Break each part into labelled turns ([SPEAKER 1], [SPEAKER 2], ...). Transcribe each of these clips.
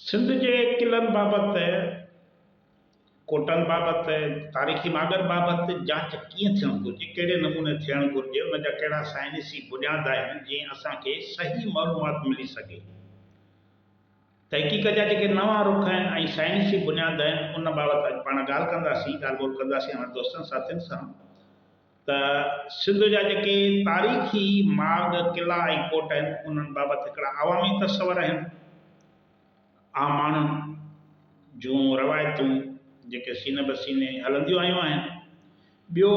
[SPEAKER 1] सिंध जे क़िलनि बाबति, कोटनि बाबति, तारीख़ी मागनि बाबति जांच कीअं थियणु घुरिजे, कहिड़े नमूने थियणु घुरिजे, उन जा कहिड़ा साइंसी बुनियाद आहिनि जीअं असांखे सही मालूमात मिली सघे। तहक़ीक़ जा जेके नवां रुख आहिनि ऐं साइंसी बुनियाद आहिनि उन बाबति अॼु पाण ॻाल्हि कंदासीं, ॻाल्हि ॿोल्हि कंदासीं हमारे दोस्तनि साथियुनि सां। त सिंध जा जेके तारीख़ी माग क़िला ऐं कोट आहिनि उन्हनि बाबति हिकिड़ा अवामी तस्वर आहिनि, आम माण्हुनि जूं रवायतूं जेके सीने बसीने हलंदियूं आयूं आहिनि। ॿियो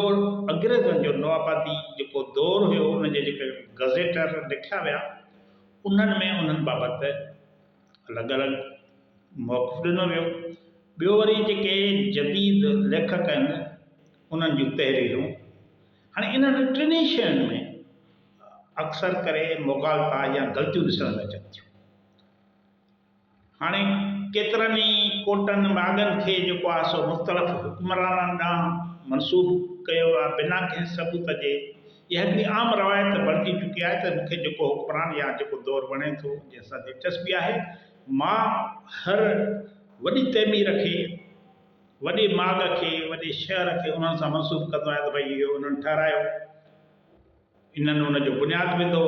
[SPEAKER 1] अंग्रेज़नि जो नवाबादी जेको दौरु हुयो उनजे जेके गज़ेटर लिखिया विया उन्हनि में उन्हनि बाबति अलॻि अलॻि मौक़िफ़ ॾिनो वियो। ॿियो वरी जेके जदीद लेखक आहिनि उन्हनि जूं तहरीरूं, हाणे इन्हनि टिनी शयुनि में अक्सर करे मुग़ालता या ग़लतियूं ॾिसण में अचनि थियूं। हाणे केतिरनि ई कोटनि मागनि खे जेको आहे सो मुख़्तलिफ़ हुक्मराननि ॾांहुं मनसूब कयो आहे बिना कंहिं सबूत जे। इहा हिकिड़ी आम रवायत बणिजी चुकी आहे त मूंखे जेको हुक्मरान या जेको दौरु वणे थो, जंहिंसां दिलचस्पी आहे, मां हर वॾी तइमीर खे, वॾे माग खे, वॾे शहर खे उन्हनि सां मनसूब कंदो आहियां त भई इहो उन्हनि ठाहिरायो, इन्हनि उनजो बुनियादु विधो।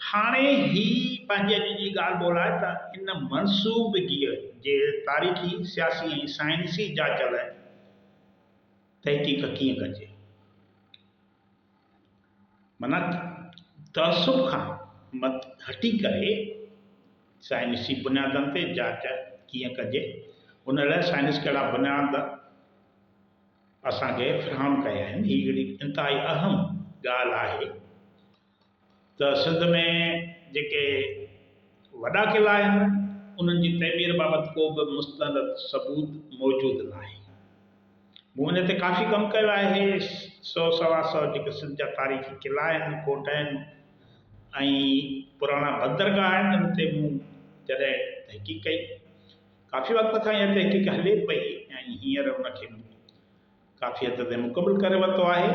[SPEAKER 1] हाणे ही पंहिंजे अॼु जी ॻाल्हि ॿोल्हि आहे त इन मनसूबगीअ जे तारीख़ी, सियासी ऐं साइंसी जांच लाइ तहक़ीक़ कीअं कजे, माना तअसुब खां हटी करे साइंसी बुनियादनि ते जांच कीअं कजे, उन लाइ साइंस कहिड़ा बुनियाद असांखे फ़राहम कया आहिनि। हीअ हिकिड़ी इंतिहाई अहम ॻाल्हि आहे त सिंध में जेके वॾा क़िला आहिनि उन्हनि जी तइमीर बाबति को बि मुस्तंद सबूत मौजूदु न आहे। मूं इन ते काफ़ी कमु कयो आहे। 100 सवा 100 जेके सिंध जा तारीख़ी क़िला आहिनि, कोट आहिनि ऐं पुराणा बंदरगाह आहिनि, उन ते मूं जॾहिं तहक़ीक़ कई, काफ़ी वक़्त खां इहा तहक़ीक़ हले पई ऐं हींअर उनखे काफ़ी हद ते मुकमिल करे वरितो आहे।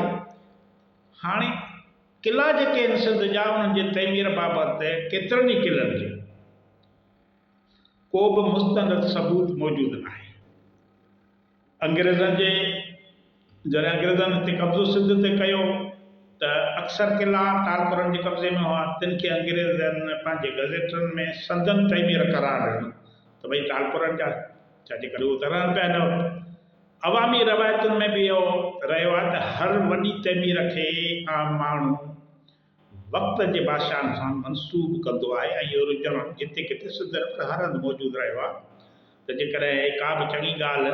[SPEAKER 1] हाणे क़िला जेके आहिनि सिंध जा, उन्हनि जे तइमीर बाबति केतिरनि ई क़िलनि खे को बि मुस्तंद सबूत मौजूदु न आहे। अंग्रेज़नि जे जॾहिं अंग्रेज़नि हिते कब्ज़ो सिंध ते कयो त अक्सर क़िला टालपुरनि जे कब्ज़े में हुआ। तिन खे अंग्रेज़नि पंहिंजे गज़ेटनि में संदन तइमीर करार ॾिनो त भई टालपुरनि जा, छाजे करे उहो त रहनि पिया न। अवामी रवायतुनि में बि इहो रहियो आहे त हर वॾी तइमीर खे आम माण्हू वक़्त जे बादशाहनि सां मनसूब कंदो आहे ऐं इहो रुझान जिते किथे सिंध में हर हंधि मौजूदु रहियो आहे त जेकॾहिं का बि चङी ॻाल्हि,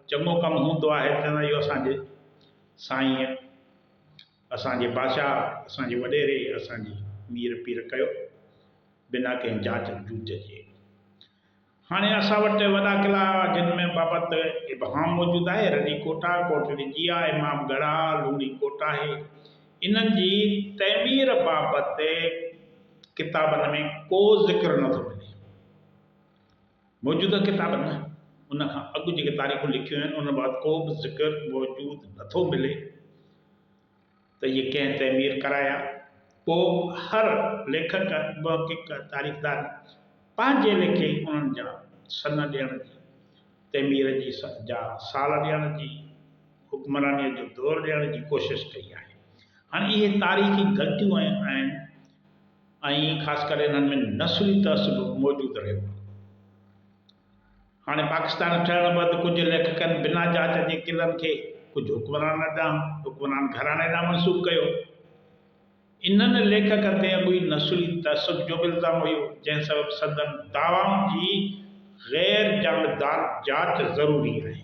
[SPEAKER 1] चङो कमु हूंदो आहे त इहो असांजे साईं, असांजे बादशाह, असांजे वॾेरे, असांजी मीर पीर कयो बिना कंहिं जांच जूच जे। हाणे असां वटि वॾा क़िला जिन में बाबति इबहाम मौजूदु आहे, रनी कोटा, कोटड़ी जिया, इमाम गढ़ा, लूणी कोट आहे। इन्हनि जी तइमीर बाबति किताबनि में को ज़िक्र नथो मिले। मौजूदा किताबनि में उन खां अॻु जेके तारीख़ूं लिखियूं आहिनि उन बाबति को बि ज़िक्र मौजूदु नथो मिले त इहे कंहिं तइमीर कराया। पोइ हर लेखक, मुहक़िक़, तारीख़दार पंहिंजे लेखे उन्हनि जा सन ॾियण जी, तइमीर जी जा साल ॾियण जी, हुक्मरानीअ जो दौरु ॾियण जी कोशिशि कई आहे। हाणे इहे तारीख़ी ग़लतियूं आहिनि ऐं ख़ासि करे इन्हनि में नस्ली तअसुब मौजूदु रहियो। हाणे पाकिस्तान ठहिण बैदि कुझु लेखकनि बिना जांच जे क़िलनि खे कुझु हुक्मरान घराणे ॾांहुं मनसूब कयो। इन्हनि लेखकनि ते अॻु ई नस्ली तअसुब जो बि इल्ज़ाम हुयो, जंहिं सबबि संदन दावाउनि जी ग़ैर जानबदार जांच ज़रूरी आहे।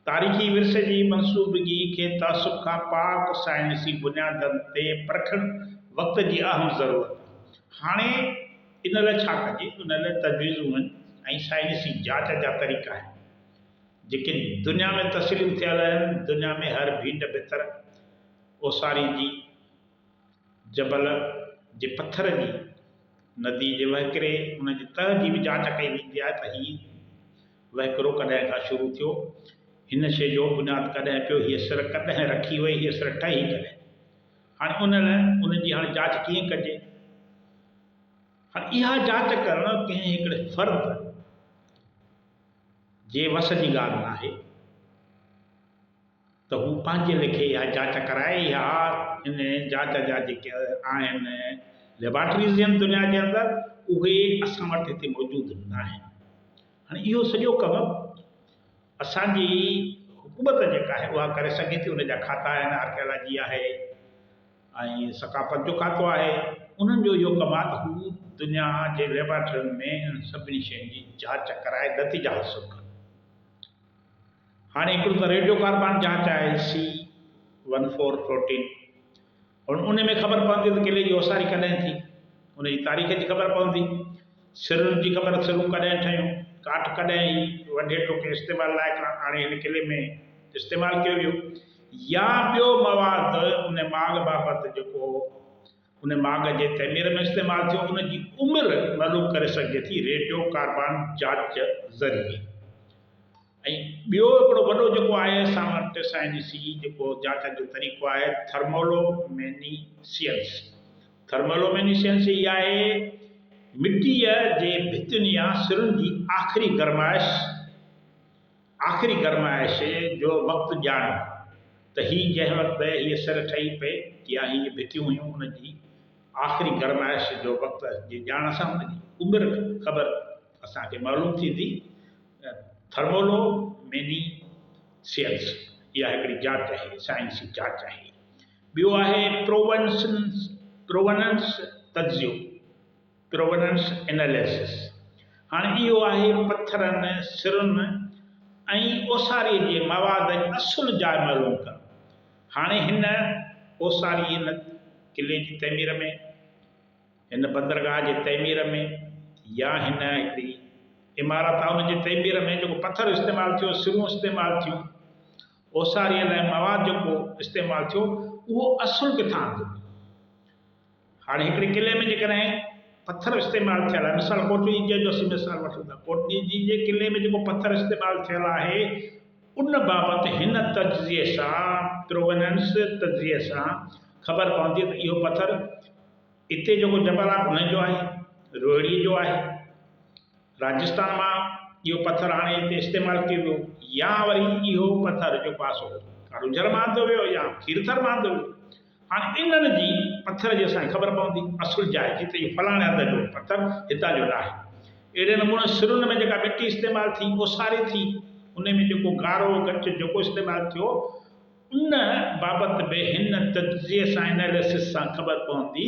[SPEAKER 1] तारीख़ी विरसे जी मनसूबगी खे तअसुब खां पाक साइंसी बुनियादनि ते परखण वक़्त जी अहम ज़रूरत आहे। हाणे इन लाइ छा कजे, उन लाइ तजवीज़ूं आहिनि ऐं साइंसी जांच जा तरीक़ा आहिनि जेके दुनिया में तस्लीम थियल आहिनि। दुनिया में हर भीट भितर, ओसारी जी, जबल जे पथर जी, नदी जे वहिकिरे, उन जी तह जी बि जांच कई वेंदी आहे त हीउ वहिकिरो कॾहिं खां शुरू थियो, हिन शइ जो बुनियादु कॾहिं पियो, हीअ सिर कॾहिं रखी वई, हीअ सिर ठही कॾहिं। हाणे उन लाइ उन जी हाणे जांच कीअं कजे। हाणे इहा जांच करणु कंहिं हिकिड़े फ़र्द जे वस जी ॻाल्हि न आहे त हू पंहिंजे लेखे इहा जांच कराए या इन जांच जा जेके आहिनि लेबॉरेटरीज़ आहिनि दुनिया जे अंदरि उहे असां वटि हिते मौजूदु न आहिनि। हाणे इहो सॼो कमु असांजी हुकूमत जेका आहे उहा करे सघे थी। उन जा खाता आहिनि, आर्कियोलॉजी आहे ऐं सकाफ़त जो खातो आहे। उन्हनि जो इहो कमु आहे त हू दुनिया जे लेबॉरेटरियुनि में इन सभिनी शयुनि जी जांच कराए नतीजा हासिलु कनि। हाणे हिकिड़ो त रेडियो कार्बन जांच आहे C1414 और उन में ख़बर पवंदी त किले जी ओसारी कॾहिं थी, उन जी तारीख़ जी ख़बर पवंदी, सिरुनि जी ख़बर, सिरूं कॾहिं ठहियूं, काठ कॾहिं वढे टोके इस्तेमालु लाइ हाणे हिन किले में इस्तेमालु कयो वियो, या ॿियो मवाद उन माग बाबति जेको उन माग जे तइमीर में इस्तेमालु थियो उन जी उमिरि मालूम करे सघिजे थी रेडियो कार्बन जांच ज़रिए। ऐं ॿियो हिकिड़ो वॾो जेको आहे असां वटि साइंसी जेको जांच जो तरीक़ो आहे थर्मोलोमेनिसेंस। थर्मोलोमेनिसेंस इहा आहे मिटीअ जे भितियुनि या सिरुनि जी आख़िरी गरमाइश जो वक़्तु ॼाण त हीअ जंहिं वक़्तु हीअ सिर ठही पए या हीअ भितियूं हुयूं उनजी आख़िरी गरमाइश जो वक़्तु जी ॼाण सां उनजी उमिरि ख़बर असांखे मालूम थींदी। थर्मोलोमेनिसेंस इहा हिकिड़ी जांच आहे, साइंसी जांच आहे। ॿियो आहे प्रोवेनेंस तज्ज़ियो, प्रोवेनेंस एनालिसिस। हाणे इहो आहे पथरनि, सिरुनि ऐं ओसारीअ जे मवाद जी असुलु जाइ मालूम करणु। हाणे हिन ओसारी हिन किले जी तइमीर में, हिन बंदरगाह जे तइमीर में या हिन हिकिड़ी इमारत आहे उनजे तइमीर में जेको पथर इस्तेमालु थियो, सिरूं इस्तेमालु थियूं, ओसारीअ लाइ मवाद जेको इस्तेमालु थियो उहो असुलु किथां थियो। हाणे हिकिड़े किले में जेकॾहिं पथर इस्तेमालु थियल आहे, मिसाल कोटली जी जो असीं मिसाल वठूं था, कोटली जी जे किले में जेको पथर इस्तेमालु थियल आहे उन बाबति हिन तज्ज़िये सां, प्रोवेनेंस तज्ज़िये सां ख़बर पवंदी त इहो पथर हिते जेको जबल आहे उन जो आहे, रोहिड़ीअ जो आहे। राजस्थान मां इहो पथर हाणे हिते इस्तेमालु कयो वियो, या वरी इहो पथर जेको आहे सो कारूंझर मां आंदो वियो या खीरथर मां आंदो वियो। हाणे इन्हनि जी पथर जी असांखे ख़बर पवंदी असुलु जाइ जी त इहो फलाणे हंध जो पथर हितां जो न आहे। अहिड़े नमूने सिरुनि में जेका मिटी इस्तेमालु थी, ओसारी थी, उन में जेको गारो गच जेको इस्तेमालु थियो उन बाबति बि हिन तज्ज़िये सां, एनालिसिस सां ख़बर पवंदी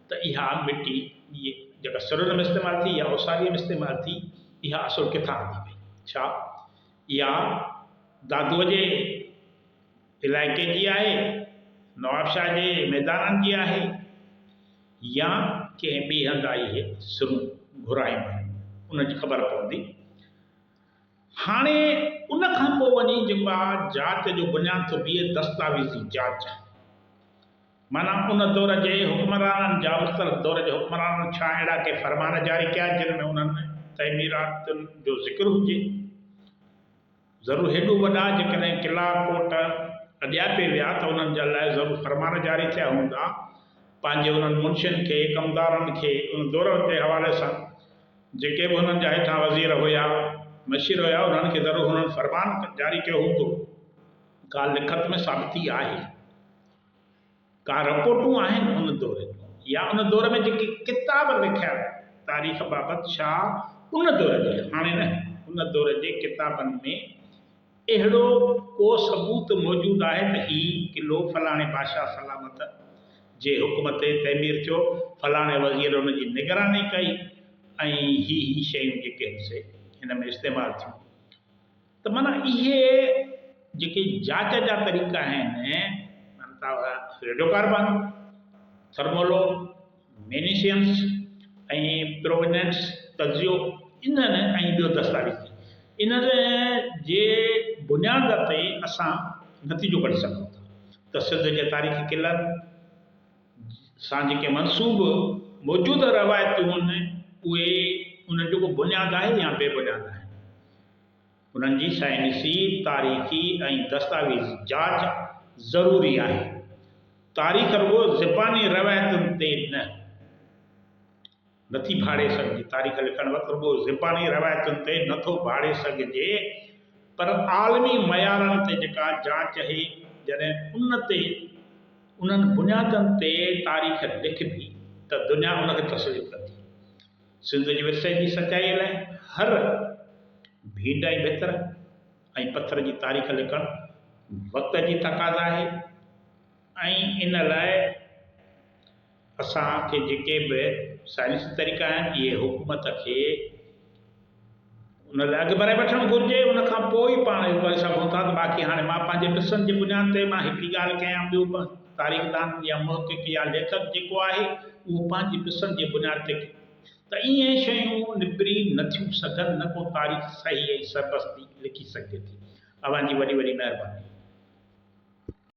[SPEAKER 1] त इहा मिटी इहे जेका सिरुनि में इस्तेमालु थी या ओसारीअ में इस्तेमालु थी इहा असुलु किथां हली वई। छा इहा दादूअ जे इलाइक़े जी आहे, नवाबशाह जे मैदाननि जी आहे, या कंहिं ॿिए हंधि आई इहे सिरूं घुरायूं आहिनि, उनजी ख़बर पवंदी। हाणे उन खां पोइ वञी जेको आहे जांच जो बुनियादु थो बीहे दस्तावेज़ी जांच। माना उन दौर जे हुक्मराननि जा, मुख़्तलिफ़ दौर जे हुक्मराननि छा अहिड़ा के फ़रमान जारी कया जिन में उन्हनि तइमीरातुनि जो ज़िक्र हुजे। ज़रूरु हेॾो वॾा जेकॾहिं किला कोट अॼापे विया त उन्हनि जे लाइ ज़रूरु फ़रमान जारी थिया हूंदा पंहिंजे उन्हनि मुंशियुनि खे, कमदारनि खे उन दौर जे हवाले सां। जेके बि हुननि जा हेठां वज़ीर हुया, मशीर हुया, उन्हनि खे ज़रूरु हुननि फ़रमान जारी कयो हूंदो। का लिखत में साबिती आहे, का रिपोर्टूं आहिनि उन दौर जूं, या उन दौर में जेके किताब लिखिया तारीख़ बाबति छा उन दौर जे, हाणे न, उन दौर जे किताबनि में अहिड़ो को सबूत मौजूदु आहे त हीउ किलो फलाणे बादशाह सलामत जे हुकुम ते तइमीर थियो, फलाणे वज़ीर हुन जी निगरानी कई ऐं ही शयूं जेके से हिन में इस्तेमालु थियूं। त माना इहे जेके जांच जा तरीक़ा आहिनि, रेडियो कार्बन, थर्मोलोमेनिसेंस ऐं प्रोवेनेंस तज्ज़ियो, इन्हनि ऐं ॿियो दस्तावेज़, इन्हनि जे बुनियाद ते असां नतीजो कढी सघूं था त सिंध जे तारीख़ी किलनि सां जेके मनसूब मौजूदु रवायतूं आहिनि उहे उन्हनि जो को बुनियादु आहे या बेबुनियादु आहे। उन्हनि जी साइंसी, तारीख़ी ऐं दस्तावेज़ी जांच ज़रूरी आहे। तारीख़ रुगो ज़बानी रवायतुनि ते नथी भाड़े सघिजे। तारीख़ लिखण वक़्तु रुॻो ज़बानी रवायतुनि ते नथो भाड़े सघिजे, पर आलमी मयारनि ते जेका जांच आहे, जॾहिं उन्हनि बुनियादनि ते तारीख़ लिखबी त दुनिया उनखे तस्लीम कंदी। सिंध जे विरसे जी सचाईअ लाइ हर भीड ऐं भितर ऐं पथर जी तारीख़ लिखणु वक़्त जी तक़ाज़ा आहे। ऐं इन लाइ असांखे जेके बि साइंसी तरीक़ा आहिनि, इहे हुकूमत खे उन लाइ अॻु भराए वठणु घुरिजे, उन खां पोइ ई पाण इहो करे सघूं था। त बाक़ी हाणे मां पंहिंजे ॾिसनि जी बुनियाद ते मां हिकिड़ी ॻाल्हि कयां, ॿियो तारीख़दान या मुहक़िक़ या लेखक जेको आहे उहो पंहिंजी ॾिसनि जी बुनियाद ते त इहे शयूं निबिरी नथियूं सघनि, न को तारीख़ सही ऐं सरबस्ती लिखी सघिजे थी। अव्हां जी वॾी वॾी महिरबानी।